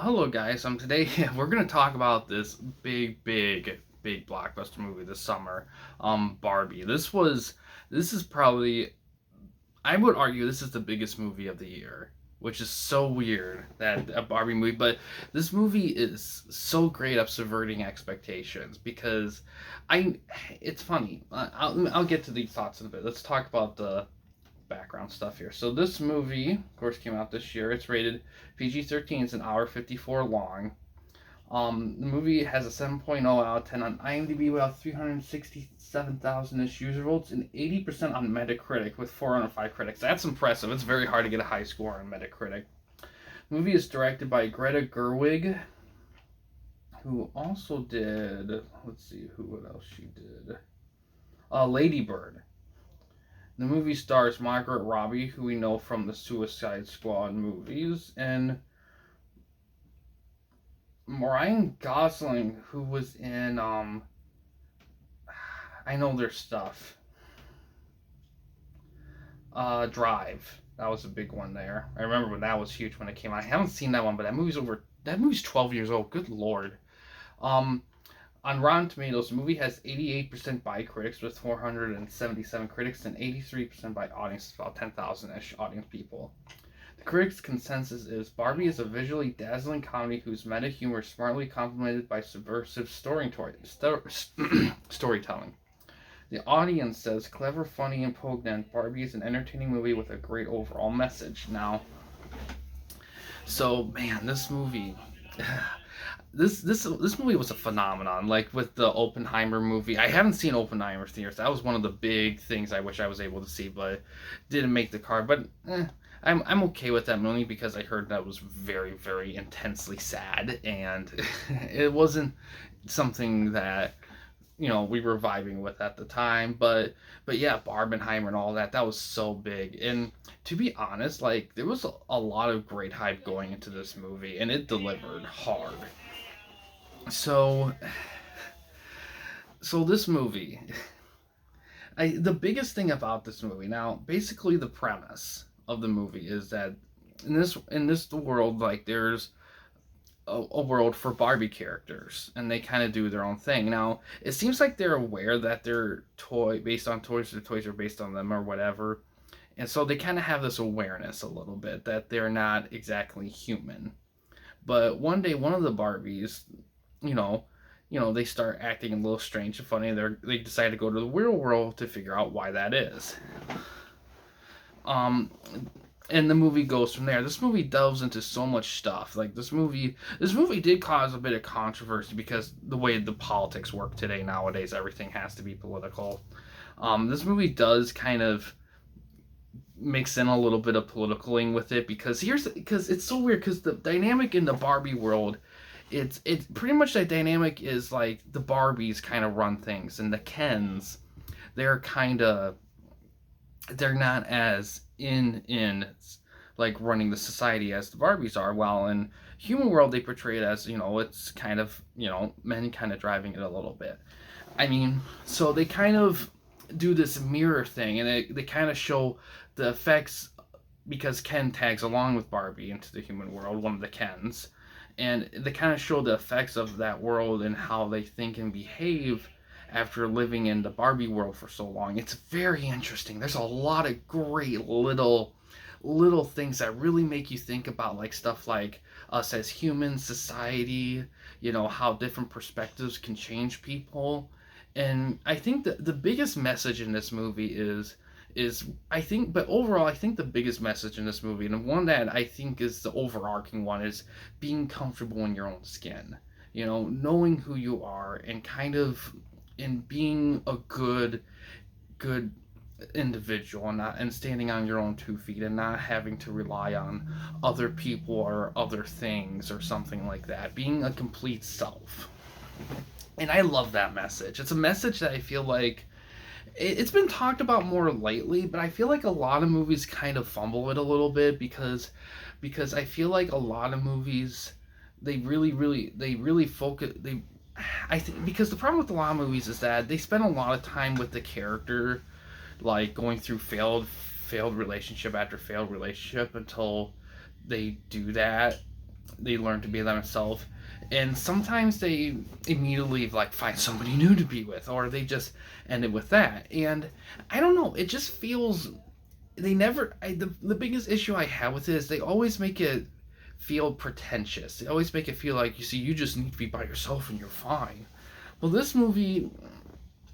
Hello guys. Today we're gonna talk about this big blockbuster movie this summer. Barbie. This is probably, I would argue, this is the biggest movie of the year, which is so weird that a Barbie movie, but this movie is so great at subverting expectations because I, it's funny. I'll get to these thoughts in a bit. Let's talk about the background stuff here. So this movie, of course, came out this year. It's rated PG-13. It's an hour 54 long. The movie has a 7.0 out of 10 on IMDb with about 367,000-ish user votes and 80% on Metacritic with 405 critics. That's impressive. It's very hard to get a high score on Metacritic. The movie is directed by Greta Gerwig, who also did, let's see, what else she did? Lady Bird. The movie stars Margaret Robbie, who we know from the Suicide Squad movies, and Ryan Gosling, who was in I know their stuff. Drive. That was a big one there. I remember when that was huge when it came out. I haven't seen that one, but that movie's 12 years old. Good lord. Um On Rotten Tomatoes, the movie has 88% by critics with 477 critics and 83% by audience, about 10,000-ish audience people. The critics' consensus is Barbie is a visually dazzling comedy whose meta humor is smartly complemented by subversive storytelling. The audience says clever, funny, and poignant, Barbie is an entertaining movie with a great overall message. Now, so man, this movie this movie was a phenomenon. Like with the Oppenheimer movie, I haven't seen Oppenheimer theaters. That was one of the big things I wish I was able to see, but didn't make the card. But I'm okay with that movie because I heard that was very intensely sad, and it wasn't something that we were vibing with at the time. But yeah, Barbenheimer and all that was so big. And to be honest, like there was a lot of great hype going into this movie, and it delivered hard. So this movie, the biggest thing about this movie, now basically the premise of the movie is that in this world, like there's a world for Barbie characters, and they kind of do their own thing. Now, it seems like they're aware that they're based on toys, or toys are based on them, or whatever, and so they kind of have this awareness a little bit that they're not exactly human. But one day, one of the Barbies, you know, they start acting a little strange and funny. They decide to go to the real world to figure out why that is. Um, and the movie goes from there. This movie delves into so much stuff. Like this movie did cause a bit of controversy because the way the politics work today nowadays, everything has to be political. This movie does kind of mix in a little bit of politicaling with it because it's so weird because the dynamic in the Barbie world, it's pretty much the dynamic is like the Barbies kind of run things, and the Kens, they're kind of, they're not as in like running the society as the Barbies are. While in human world they portray it as, it's kind of, men kind of driving it a little bit. I mean, so they kind of do this mirror thing, and they kind of show the effects because Ken tags along with Barbie into the human world, one of the Kens, and they kind of show the effects of that world and how they think and behave after living in the Barbie world for so long. It's very interesting. There's a lot of great little things that really make you think about, like stuff like us as humans, society, how different perspectives can change people. And I think that the biggest message in this movie is I think, but overall I think the biggest message in this movie, and one that I think is the overarching one, is being comfortable in your own skin. Knowing who you are, and kind of in being a good individual, and standing on your own 2 feet, and not having to rely on other people or other things or something like that. Being a complete self. And I love that message. It's a message that I feel like it's been talked about more lately, but I feel like a lot of movies kind of fumble it a little bit because I feel like a lot of movies, they really focus, I think, because the problem with a lot of movies is that they spend a lot of time with the character, like going through failed relationship after failed relationship until they do that, they learn to be themselves, and sometimes they immediately like find somebody new to be with, or they just end it with that. And I don't know, it just feels they never. The biggest issue I have with it is they always make it feel pretentious. They always make it feel like, you see, you just need to be by yourself and you're fine. Well, this movie,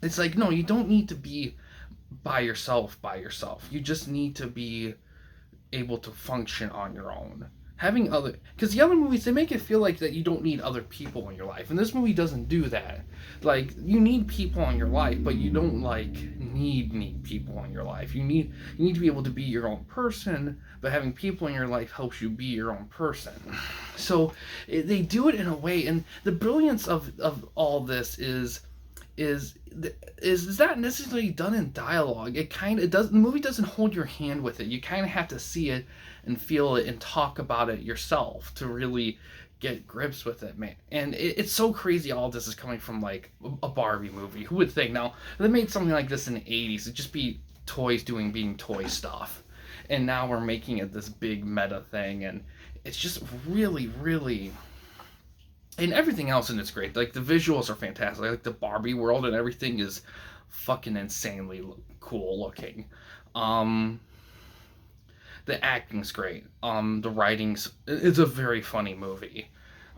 it's like, no, you don't need to be by yourself. You just need to be able to function on your own. Having other, because the other movies, they make it feel like that you don't need other people in your life, and this movie doesn't do that. Like, you need people in your life, but you don't like need people in your life. You need to be able to be your own person, but having people in your life helps you be your own person. So they do it in a way, and the brilliance of all this is is not necessarily done in dialogue. It does, the movie doesn't hold your hand with it. You kind of have to see it and feel it and talk about it yourself to really get grips with it, man. And it's so crazy all this is coming from like a Barbie movie. Who would think? Now they made something like this in the 80s, it'd just be toys doing being toy stuff, and now we're making it this big meta thing, and it's just really, and everything else in it's great. Like the visuals are fantastic. Like the Barbie world and everything is fucking insanely cool looking. Um, the acting's great. The writing's, it's a very funny movie.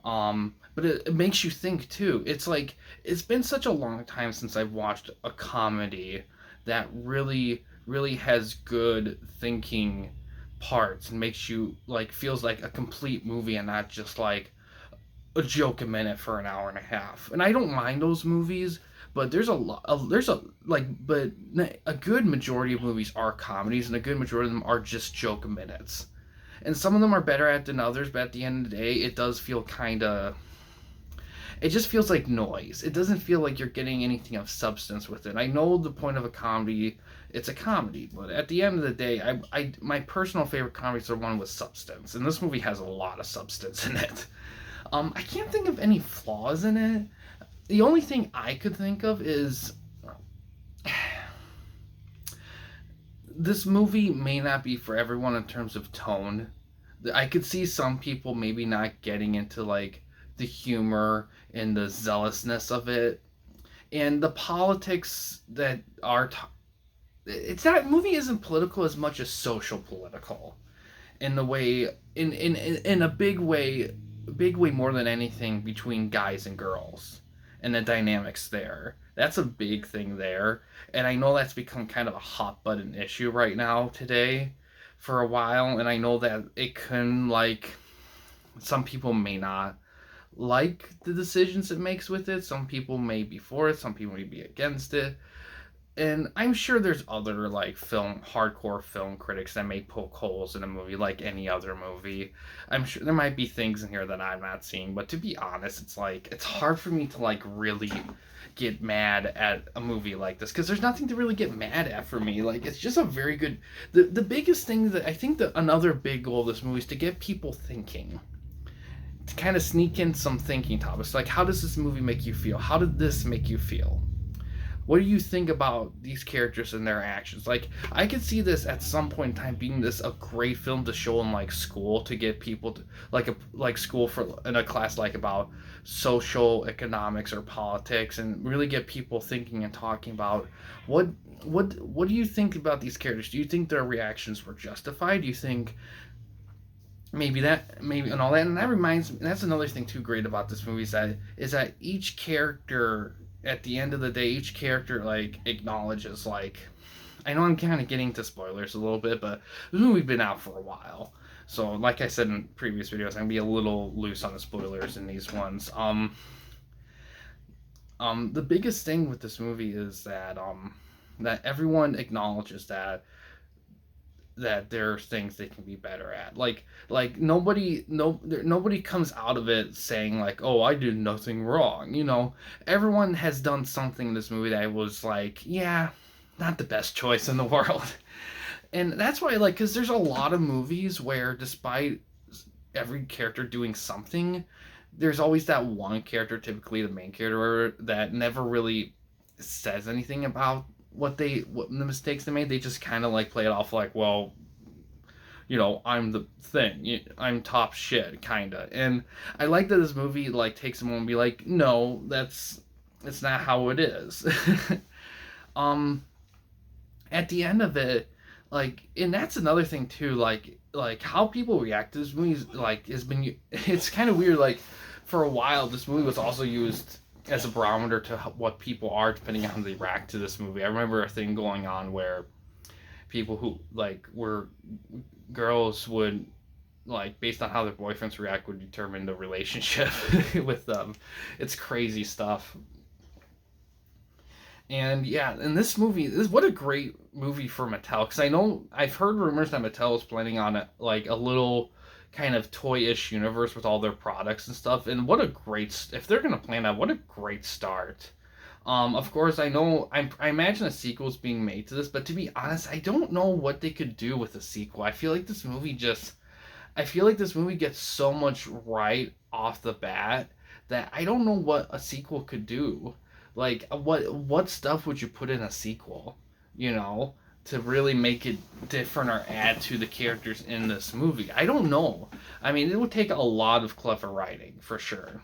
But it makes you think too. It's like it's been such a long time since I've watched a comedy that really has good thinking parts and makes you like feels like a complete movie and not just like a joke a minute for an hour and a half. And I don't mind those movies, but there's a lot. There's a like, but a good majority of movies are comedies, and a good majority of them are just joke minutes. And some of them are better at than others, but at the end of the day, it does feel kind of. It just feels like noise. It doesn't feel like you're getting anything of substance with it. I know the point of a comedy, it's a comedy, but at the end of the day, my personal favorite comedies are one with substance, and this movie has a lot of substance in it. I can't think of any flaws in it. The only thing I could think of is this movie may not be for everyone in terms of tone. I could see some people maybe not getting into like the humor and the zealousness of it, and the politics that are. It's not movie isn't political as much as social political, in the way in a big way more than anything between guys and girls and the dynamics there. That's a big thing there. And I know that's become kind of a hot button issue right now today for a while. And I know that it can, like, some people may not like the decisions it makes with it. Some people may be for it. Some people may be against it. And I'm sure there's other like hardcore film critics that may poke holes in a movie like any other movie. I'm sure there might be things in here that I'm not seeing, but to be honest, it's like it's hard for me to like really get mad at a movie like this because there's nothing to really get mad at for me. Like it's just a very good. The biggest thing that I think that another big goal of this movie is to get people thinking. To kind of sneak in some thinking topics, like how does this movie make you feel? How did this make you feel? What do you think about these characters and their actions? Like, I could see this at some point in time being this a great film to show in like school to get people to like school for in a class like about social economics or politics and really get people thinking and talking about what what do you think about these characters? Do you think their reactions were justified? Do you think maybe and all that? And that reminds me, that's another thing too great about this movie is that each character at the end of the day, each character like acknowledges like I know I'm kind of getting to spoilers a little bit, but this movie's been out for a while, so like I said in previous videos, I'm gonna be a little loose on the spoilers in these ones. The biggest thing with this movie is that everyone acknowledges that there are things they can be better at. Like nobody comes out of it saying like, "Oh, I did nothing wrong." You know, everyone has done something in this movie that was like, yeah, not the best choice in the world. And that's why I like, because there's a lot of movies where despite every character doing something, there's always that one character, typically the main character, that never really says anything about what the mistakes they made. They just kind of like play it off like, well, I'm the thing, I'm top shit, kinda. And I like that this movie like takes a moment and be like, no, it's not how it is. um, at the end of it, like, and that's another thing too, like how people react to this movie like has been, it's kind of weird. Like for a while, this movie was also used as a barometer to what people are depending on how they react to this movie. I remember a thing going on where people who like were girls would like based on how their boyfriends react would determine the relationship with them. It's crazy stuff. And yeah, and this movie is what a great movie for Mattel, because I know I've heard rumors that Mattel is planning on like a little kind of toy-ish universe with all their products and stuff. And what a great, if they're gonna plan that, what a great start. Of course, I imagine a sequel is being made to this, but to be honest, I don't know what they could do with a sequel. I feel like this movie gets so much right off the bat that I don't know what a sequel could do. Like what stuff would you put in a sequel, you know, to really make it different or add to the characters in this movie? I don't know. I mean, it would take a lot of clever writing for sure.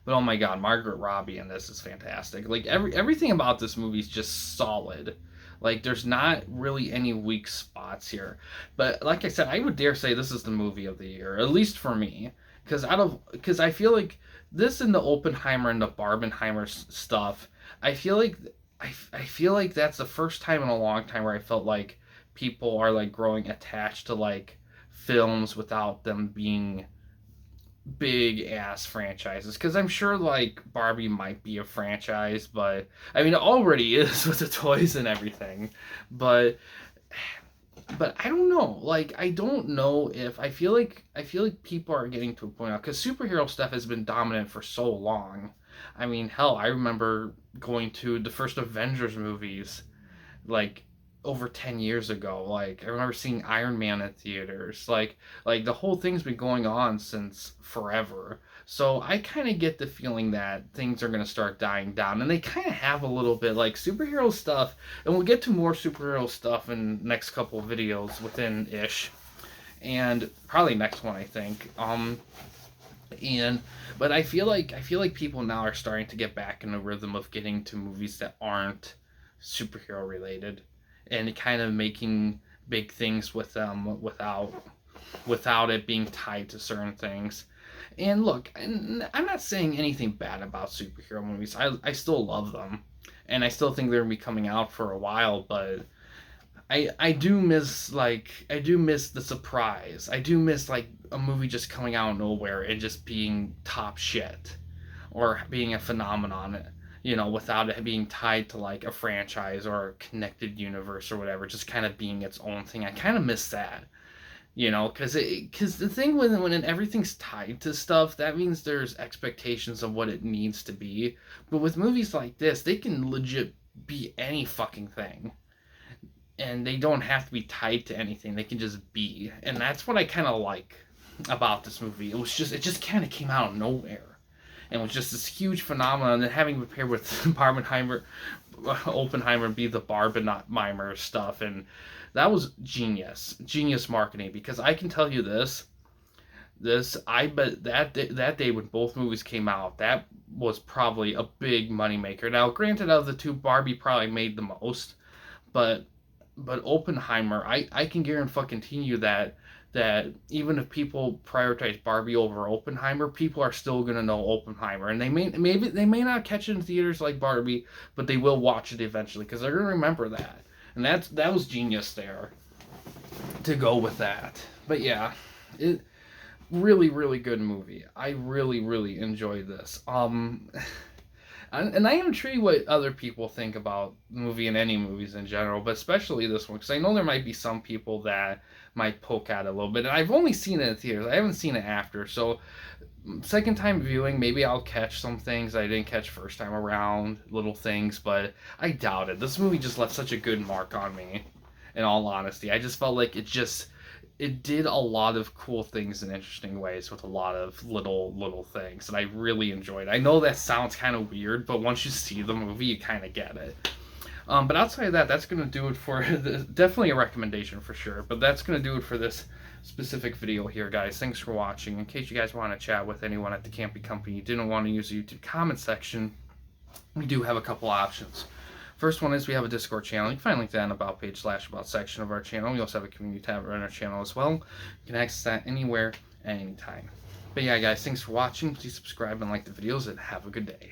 But oh my god, Margaret Robbie in this is fantastic. Like everything about this movie is just solid. Like there's not really any weak spots here. But like I said, I would dare say this is the movie of the year, at least for me, because I feel like this and the Oppenheimer and the Barbenheimer stuff, I feel like I feel like that's the first time in a long time where I felt like people are like growing attached to like films without them being big ass franchises, because I'm sure like Barbie might be a franchise, but I mean it already is with the toys and everything. But I don't know. Like I don't know if I feel like people are getting to a point now because superhero stuff has been dominant for so long. I mean, hell, I remember going to the first Avengers movies like over 10 years ago. Like I remember seeing Iron Man in theaters. Like the whole thing's been going on since forever. So I kind of get the feeling that things are going to start dying down, and they kind of have a little bit like superhero stuff, and we'll get to more superhero stuff in next couple of videos within ish, and probably next one I think. And but I feel like people now are starting to get back in the rhythm of getting to movies that aren't superhero related, and kind of making big things with them without it being tied to certain things. And look, I'm not saying anything bad about superhero movies. I still love them, and I still think they're gonna be coming out for a while. But I do miss the surprise. I do miss like a movie just coming out of nowhere and just being top shit, or being a phenomenon, without it being tied to like a franchise or a connected universe or whatever, just kind of being its own thing. I kind of miss that, because the thing when everything's tied to stuff, that means there's expectations of what it needs to be. But with movies like this, they can legit be any fucking thing, and they don't have to be tied to anything. They can just be, and that's what I kind of like about this movie. It just kind of came out of nowhere, and was just this huge phenomenon. And then having prepared with Barbenheimer, Oppenheimer be the Barbenheimer stuff, and that was genius marketing. Because I can tell you this I bet that day when both movies came out, that was probably a big moneymaker. Now, granted, out of the two, Barbie probably made the most, but Oppenheimer, I can guarantee you that even if people prioritize Barbie over Oppenheimer, people are still gonna know Oppenheimer, and they may not catch it in theaters like Barbie, but they will watch it eventually because they're gonna remember that, and that was genius there to go with that. But yeah, it really good movie. I really enjoyed this. And I am intrigued what other people think about the movie and any movies in general, but especially this one, because I know there might be some people that might poke at it a little bit. And I've only seen it in theaters. I haven't seen it after. So, second time viewing, maybe I'll catch some things I didn't catch first time around, little things, but I doubt it. This movie just left such a good mark on me, in all honesty. I just felt like it did a lot of cool things in interesting ways with a lot of little things, and I really enjoyed it. I know that sounds kind of weird, but once you see the movie, you kind of get it. But outside of that, that's going to do it for definitely a recommendation for sure. But that's going to do it for this specific video here, guys. Thanks for watching. In case you guys want to chat with anyone at the camping company, you didn't want to use the YouTube comment section, we do have a couple options. First one is we have a Discord channel. You can find link to that in the About page / About section of our channel. We also have a community tab on our channel as well. You can access that anywhere, at any time. But yeah, guys, thanks for watching. Please subscribe and like the videos, and have a good day.